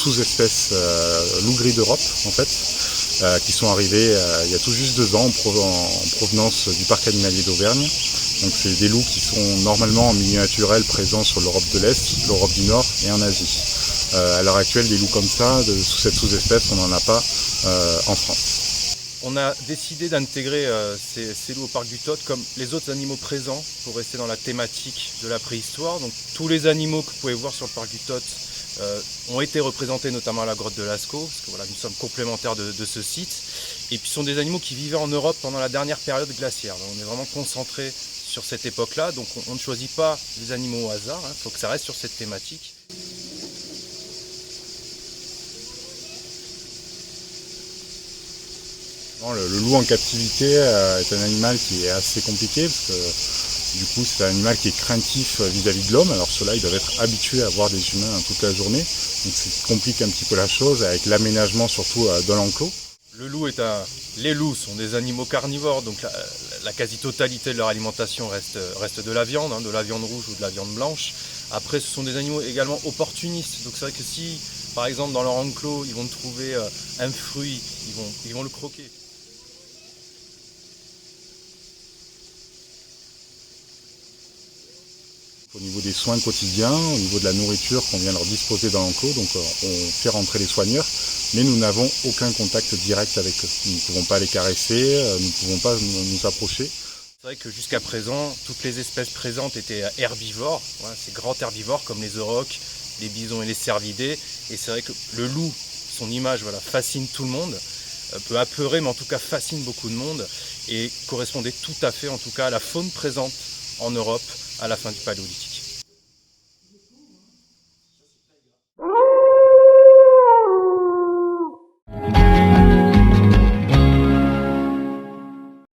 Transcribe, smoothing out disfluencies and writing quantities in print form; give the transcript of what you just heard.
sous-espèces loup gris d'Europe en fait, qui sont arrivés il y a tout juste 2 ans en provenance du parc animalier d'Auvergne. Donc c'est des loups qui sont normalement en milieu naturel présents sur l'Europe de l'Est, l'Europe du Nord et en Asie. À l'heure actuelle, des loups comme ça, sous cette sous-espèce, on n'en a pas en France. On a décidé d'intégrer ces loups au parc du Tot comme les autres animaux présents pour rester dans la thématique de la préhistoire. Donc tous les animaux que vous pouvez voir sur le parc du Tot ont été représentés notamment à la grotte de Lascaux, parce que voilà, nous sommes complémentaires de ce site. Et puis ce sont des animaux qui vivaient en Europe pendant la dernière période glaciaire. Donc, on est vraiment concentré sur cette époque-là, donc on ne choisit pas les animaux au hasard, il faut que ça reste sur cette thématique. Le loup en captivité est un animal qui est assez compliqué parce que du coup c'est un animal qui est craintif vis-à-vis de l'homme. Alors ceux-là ils doivent être habitués à voir des humains toute la journée, donc ça complique un petit peu la chose avec l'aménagement surtout de l'enclos. Les loups sont des animaux carnivores, donc la quasi-totalité de leur alimentation reste de la viande rouge ou de la viande blanche. Après ce sont des animaux également opportunistes, donc c'est vrai que si par exemple dans leur enclos ils vont trouver un fruit, ils vont le croquer. Au niveau des soins quotidiens, au niveau de la nourriture qu'on vient leur disposer dans l'enclos, donc on fait rentrer les soigneurs, mais nous n'avons aucun contact direct avec eux. Nous ne pouvons pas les caresser, nous ne pouvons pas nous approcher. C'est vrai que jusqu'à présent, toutes les espèces présentes étaient herbivores, voilà, ces grands herbivores comme les aurochs, les bisons et les cervidés, et c'est vrai que le loup, son image fascine tout le monde, peut apeurer mais en tout cas fascine beaucoup de monde, et correspondait tout à fait en tout cas à la faune présente en Europe à la fin du Paléolithique.